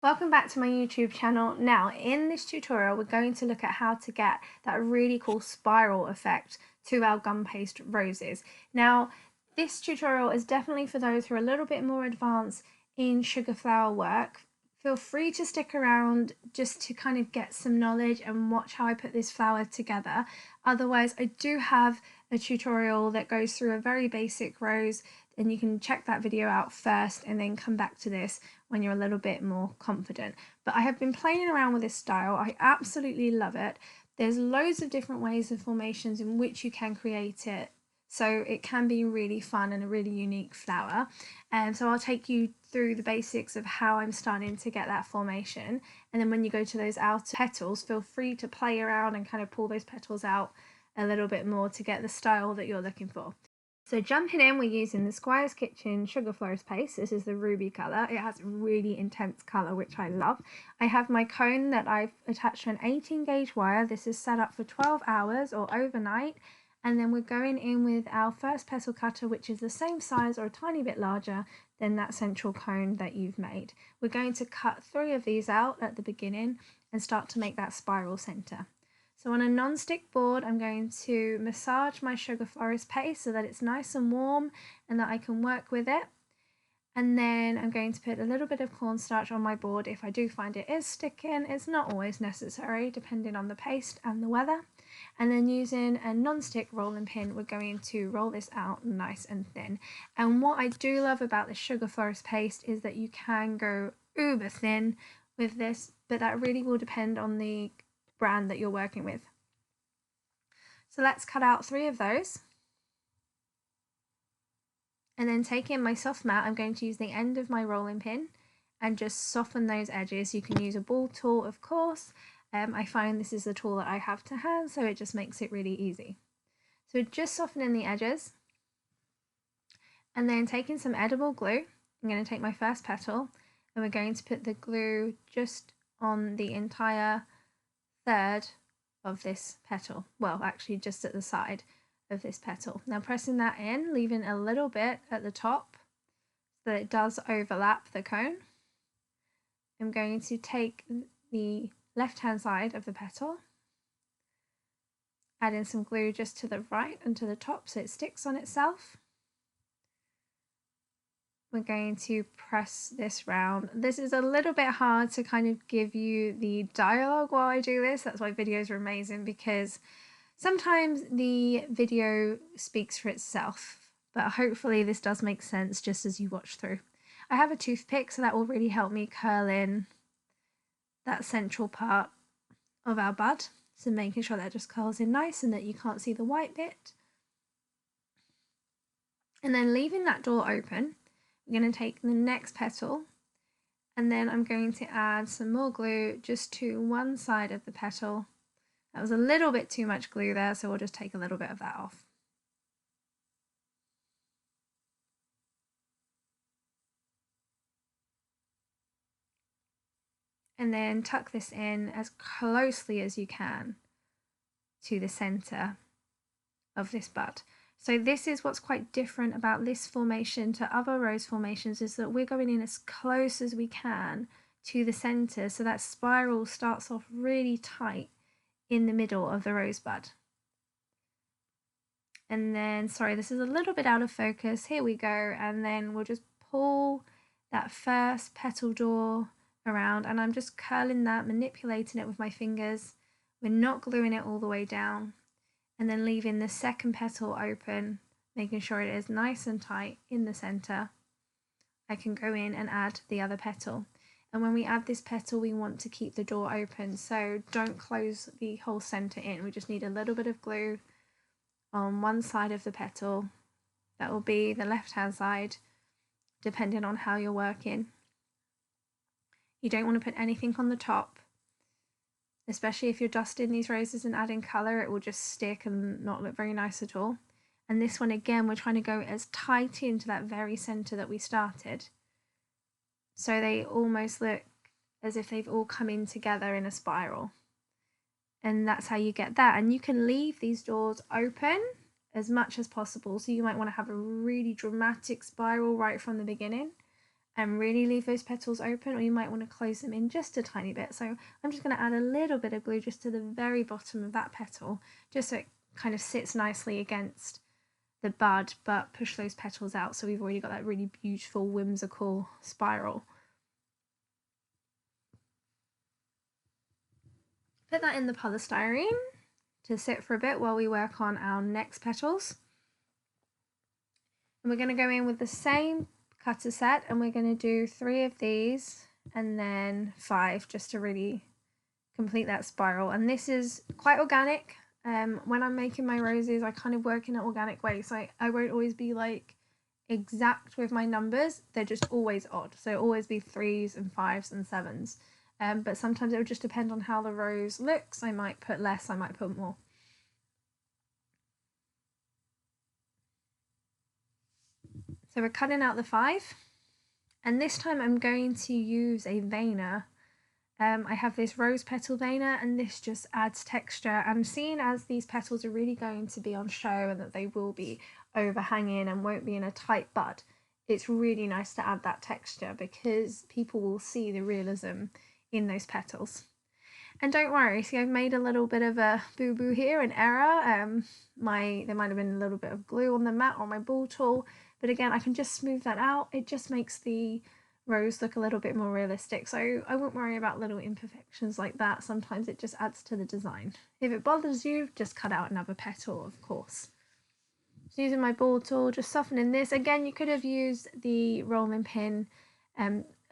Welcome back to my YouTube channel. Now, in this tutorial, we're going to look at how to get that really cool spiral effect to our gum paste roses. Now, this tutorial is definitely for those who are a little bit more advanced in sugar flower work. Feel free to stick around just to kind of get some knowledge and watch how I put this flower together. Otherwise, I do have a tutorial that goes through a very basic rose, and you can check that video out first and then come back to this when you're a little bit more confident. But I have been playing around with this style. I absolutely love it. There's loads of different ways and formations in which you can create it, so it can be really fun and a really unique flower. And so I'll take you through the basics of how I'm starting to get that formation, and then when you go to those outer petals, feel free to play around and kind of pull those petals out a little bit more to get the style that you're looking for. So jumping in, we're using the Squire's Kitchen Sugar Florist paste. This is the ruby colour. It has a really intense colour, which I love. I have my cone that I've attached to an 18 gauge wire. This is set up for 12 hours or overnight. And then we're going in with our first petal cutter, which is the same size or a tiny bit larger than that central cone that you've made. We're going to cut 3 of these out at the beginning and start to make that spiral centre. So on a non-stick board, I'm going to massage my sugar florist paste so that it's nice and warm and that I can work with it. And then I'm going to put a little bit of cornstarch on my board if I do find it is sticking. It's not always necessary, depending on the paste and the weather. And then using a non-stick rolling pin, we're going to roll this out nice and thin. And what I do love about the sugar florist paste is that you can go uber thin with this, but that really will depend on the brand that you're working with. So let's cut out 3 of those. And then taking my soft mat, I'm going to use the end of my rolling pin and just soften those edges. You can use a ball tool, of course. I find this is the tool that I have to hand, so it just makes it really easy. So just softening the edges. And then taking some edible glue, I'm going to take my first petal and we're going to put the glue just on the entire third of this petal. Well, actually just at the side of this petal. Now pressing that in, leaving a little bit at the top so that it does overlap the cone. I'm going to take the left hand side of the petal, add in some glue just to the right and to the top so it sticks on itself. We're going to press this round. This is a little bit hard to kind of give you the dialogue while I do this. That's why videos are amazing, because sometimes the video speaks for itself, but hopefully this does make sense just as you watch through. I have a toothpick, so that will really help me curl in that central part of our bud. So making sure that just curls in nice and that you can't see the white bit. And then leaving that door open, I'm going to take the next petal and then I'm going to add some more glue just to one side of the petal. That was a little bit too much glue there, so we'll just take a little bit of that off. And then tuck this in as closely as you can to the center of this bud. So this is what's quite different about this formation to other rose formations, is that we're going in as close as we can to the center, so that spiral starts off really tight in the middle of the rosebud. And then, sorry, this is a little bit out of focus. Here we go. And then we'll just pull that first petal door around, and I'm just curling that, manipulating it with my fingers. We're not gluing it all the way down. And then leaving the second petal open, making sure it is nice and tight in the center. I can go in and add the other petal. And when we add this petal, we want to keep the door open, so don't close the whole center in. We just need a little bit of glue on one side of the petal. That will be the left hand side, depending on how you're working. You don't want to put anything on the top, especially if you're dusting these roses and adding colour. It will just stick and not look very nice at all. And this one, again, we're trying to go as tight into that very centre that we started, so they almost look as if they've all come in together in a spiral. And that's how you get that. And you can leave these doors open as much as possible, so you might want to have a really dramatic spiral right from the beginning, and really leave those petals open, or you might want to close them in just a tiny bit. So I'm just going to add a little bit of glue just to the very bottom of that petal, just so it kind of sits nicely against the bud, but push those petals out, so we've already got that really beautiful whimsical spiral. Put that in the polystyrene to sit for a bit while we work on our next petals. And we're going to go in with the same cutter set, and we're going to do 3 of these and then 5 just to really complete that spiral. And this is quite organic. When I'm making my roses, I kind of work in an organic way, so I won't always be like exact with my numbers. They're just always odd, so always be 3s and 5s and 7s. But sometimes it will just depend on how the rose looks. I might put less, I might put more. So we're cutting out the 5, and this time I'm going to use a veiner. I have this rose petal veiner, and this just adds texture. And seeing as these petals are really going to be on show and that they will be overhanging and won't be in a tight bud, it's really nice to add that texture because people will see the realism in those petals. And don't worry, see, I've made a little bit of a boo-boo here, an error. There might have been a little bit of glue on the mat or my ball tool, but again, I can just smooth that out. It just makes the rose look a little bit more realistic, so I won't worry about little imperfections like that. Sometimes it just adds to the design. If it bothers you, just cut out another petal, of course. So using my ball tool, just softening this. Again, you could have used the rolling pin.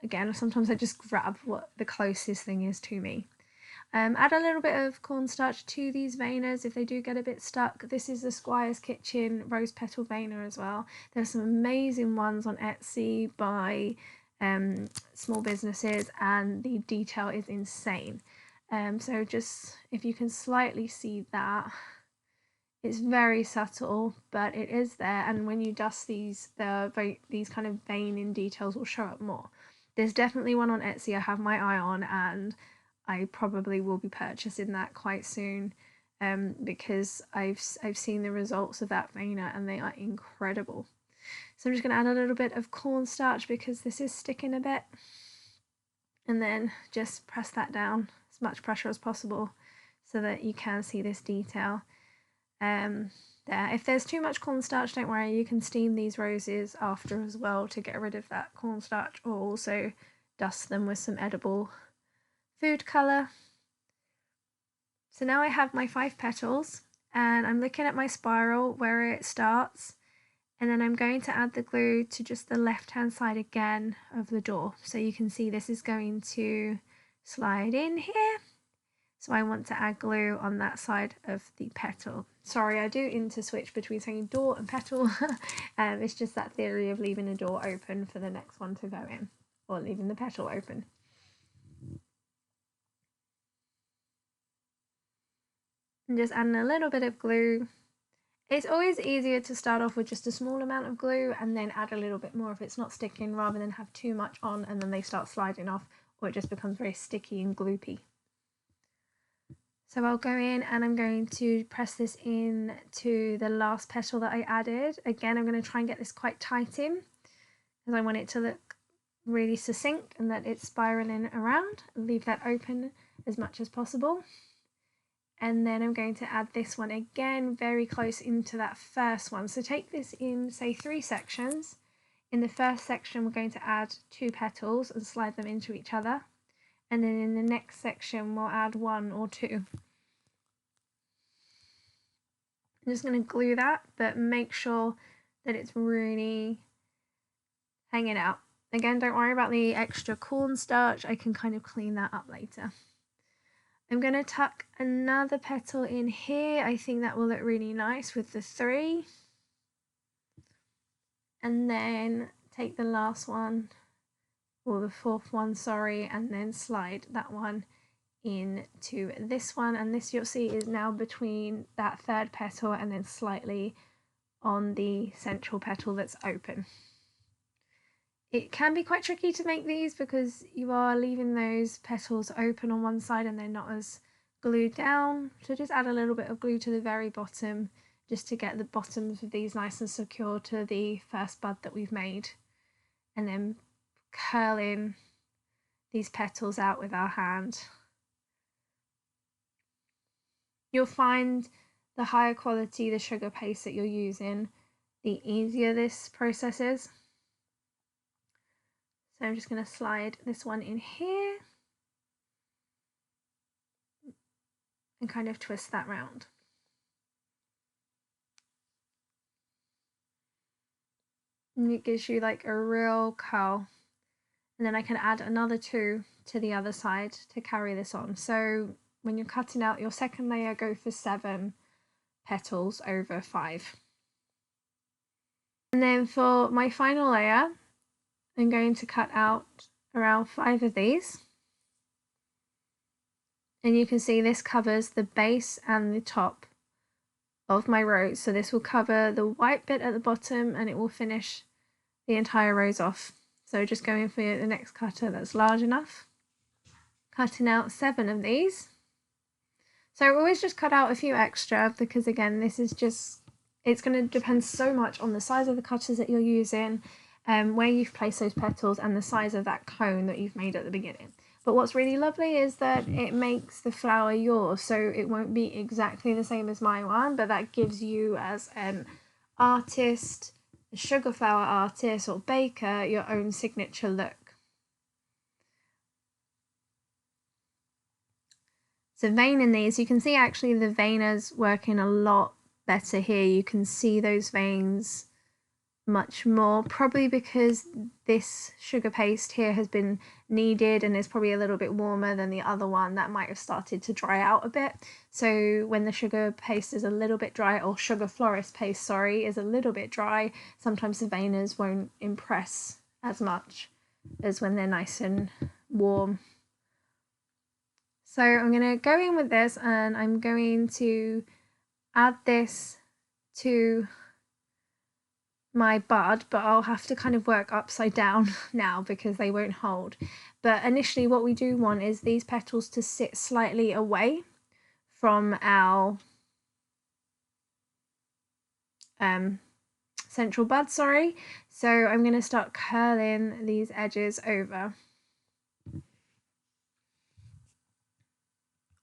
Again, sometimes I just grab what the closest thing is to me. Add a little bit of cornstarch to these veiners if they do get a bit stuck. This is the Squire's Kitchen rose petal veiner as well. There's some amazing ones on Etsy by small businesses, and the detail is insane. So just if you can slightly see that, it's very subtle, but it is there, and when you dust these, these kind of veining details will show up more. There's definitely one on Etsy I have my eye on, and I probably will be purchasing that quite soon, because I've seen the results of that veiner and they are incredible. So I'm just going to add a little bit of cornstarch because this is sticking a bit, and then just press that down as much pressure as possible so that you can see this detail. There. If there's too much cornstarch, don't worry, you can steam these roses after as well to get rid of that cornstarch, or also dust them with some edible food colour. So now I have my 5 petals, and I'm looking at my spiral where it starts, and then I'm going to add the glue to just the left hand side again of the door. So you can see this is going to slide in here. So I want to add glue on that side of the petal. Sorry, I do interswitch between saying door and petal. It's just that theory of leaving a door open for the next one to go in, or leaving the petal open. And just adding a little bit of glue. It's always easier to start off with just a small amount of glue and then add a little bit more if it's not sticking, rather than have too much on and then they start sliding off, or it just becomes very sticky and gloopy. So I'll go in and I'm going to press this in to the last petal that I added. Again, I'm going to try and get this quite tight in because I want it to look really succinct and that it's spiraling around. Leave that open as much as possible. And then I'm going to add this one again very close into that first one. So take this in, say, 3 sections. In the first section, we're going to add 2 petals and slide them into each other. And then in the next section, we'll add 1 or 2. I'm just going to glue that, but make sure that it's really hanging out. Again, don't worry about the extra cornstarch. I can kind of clean that up later. I'm going to tuck another petal in here. I think that will look really nice with the 3. And then take the last one, or the 4th one, sorry, and then slide that one into this one. And this, you'll see, is now between that 3rd petal and then slightly on the central petal that's open. It can be quite tricky to make these because you are leaving those petals open on one side and they're not as glued down. So just add a little bit of glue to the very bottom just to get the bottoms of these nice and secure to the first bud that we've made. And then curling these petals out with our hand. You'll find the higher quality the sugar paste that you're using, the easier this process is. So I'm just going to slide this one in here and kind of twist that round. And it gives you like a real curl. And then I can add another 2 to the other side to carry this on. So when you're cutting out your second layer, go for 7 petals over 5. And then for my final layer, I'm going to cut out around 5 of these. And you can see this covers the base and the top of my rose. So this will cover the white bit at the bottom and it will finish the entire rose off. So just going for the next cutter that's large enough. Cutting out 7 of these. So always just cut out a few extra because again, this is just, it's going to depend so much on the size of the cutters that you're using, where you've placed those petals and the size of that cone that you've made at the beginning. But what's really lovely is that it makes the flower yours, so it won't be exactly the same as my one, but that gives you as an artist, a sugar flower artist or baker, your own signature look. So veining these, you can see actually the veiners working a lot better here. You can see those veins much more, probably because this sugar paste here has been kneaded and is probably a little bit warmer than the other one that might have started to dry out a bit. So when the sugar paste is a little bit dry, or sugar florist paste, sorry, is a little bit dry, sometimes the veiners won't impress as much as when they're nice and warm. So I'm going to go in with this and I'm going to add this to my bud, but I'll have to kind of work upside down now because they won't hold. But initially what we do want is these petals to sit slightly away from our central bud, sorry. So I'm going to start curling these edges over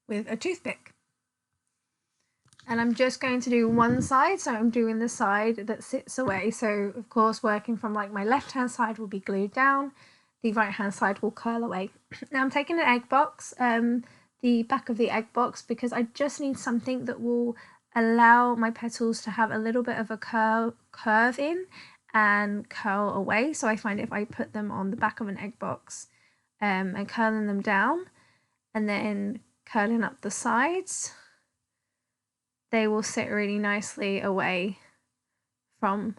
with a toothpick. And I'm just going to do one side, so I'm doing the side that sits away. So of course, working from like my left hand side will be glued down, the right hand side will curl away. Now I'm taking an egg box, the back of the egg box, because I just need something that will allow my petals to have a little bit of a curve in and curl away. So I find if I put them on the back of an egg box and curling them down and then curling up the sides, they will sit really nicely away from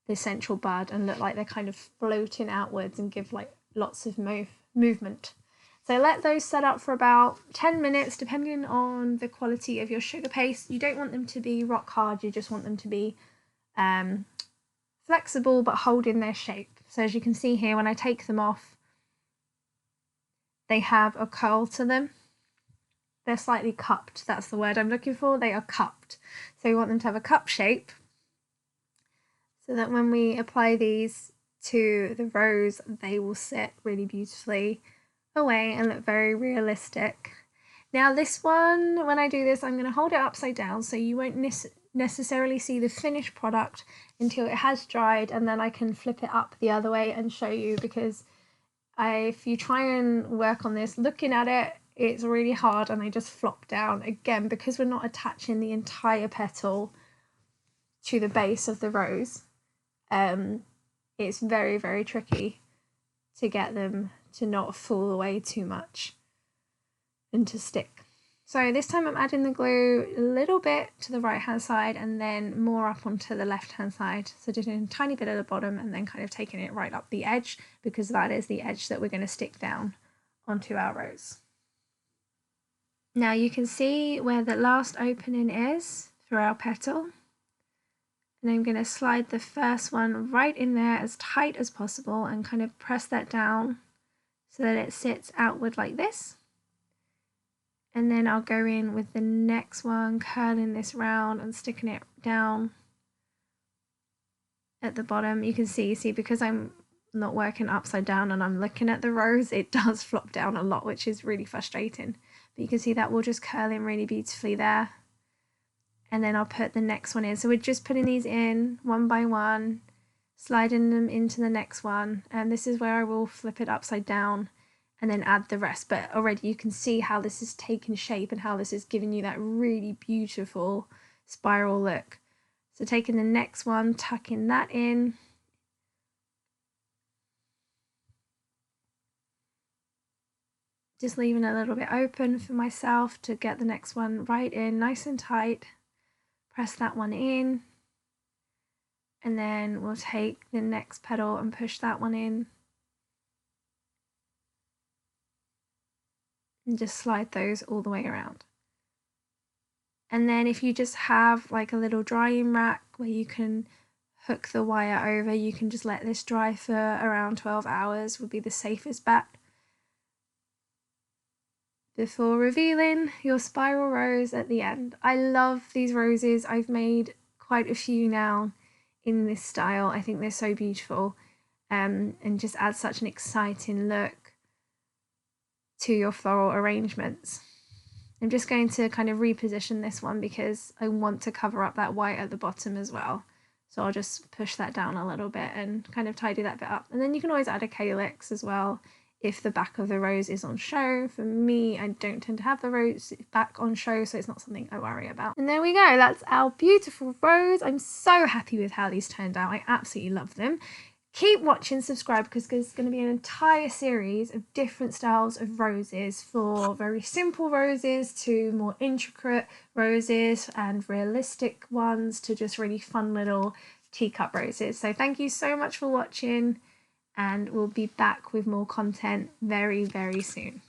the central bud and look like they're kind of floating outwards and give like lots of movement. So let those set up for about 10 minutes, depending on the quality of your sugar paste. You don't want them to be rock hard, you just want them to be flexible but holding their shape. So as you can see here, when I take them off, they have a curl to them. They're slightly cupped, that's the word I'm looking for, they are cupped. So we want them to have a cup shape so that when we apply these to the rose, they will sit really beautifully away and look very realistic. Now this one, when I do this, I'm going to hold it upside down so you won't necessarily see the finished product until it has dried, and then I can flip it up the other way and show you, because if you try and work on this looking at it, it's really hard and they just flop down. Again, because we're not attaching the entire petal to the base of the rose, it's very, very tricky to get them to not fall away too much and to stick. So this time I'm adding the glue a little bit to the right hand side and then more up onto the left hand side. So doing a tiny bit at the bottom and then kind of taking it right up the edge, because that is the edge that we're going to stick down onto our rose. Now you can see where the last opening is for our petal, and I'm going to slide the first one right in there as tight as possible and kind of press that down so that it sits outward like this. And then I'll go in with the next one, curling this round and sticking it down at the bottom. You can see because I'm not working upside down and I'm looking at the rose, it does flop down a lot, which is really frustrating. But you can see that will just curl in really beautifully there. And then I'll put the next one in. So we're just putting these in one by one, sliding them into the next one. And this is where I will flip it upside down and then add the rest. But already you can see how this is taking shape and how this is giving you that really beautiful spiral look. So taking the next one, tucking that in. Just leaving a little bit open for myself to get the next one right in, nice and tight. Press that one in. And then we'll take the next petal and push that one in. And just slide those all the way around. And then if you just have like a little drying rack where you can hook the wire over, you can just let this dry for around 12 hours would be the safest bet before revealing your spiral rose at the end. I love these roses. I've made quite a few now in this style. I think they're so beautiful, and just add such an exciting look to your floral arrangements. I'm just going to kind of reposition this one because I want to cover up that white at the bottom as well. So I'll just push that down a little bit and kind of tidy that bit up. And then you can always add a calyx as well if the back of the rose is on show. For me, I don't tend to have the rose back on show, so it's not something I worry about. And there we go, that's our beautiful rose. I'm so happy with how these turned out. I absolutely love them. Keep watching, subscribe, because there's going to be an entire series of different styles of roses, for very simple roses to more intricate roses and realistic ones to just really fun little teacup roses. So thank you so much for watching, and we'll be back with more content very, very soon.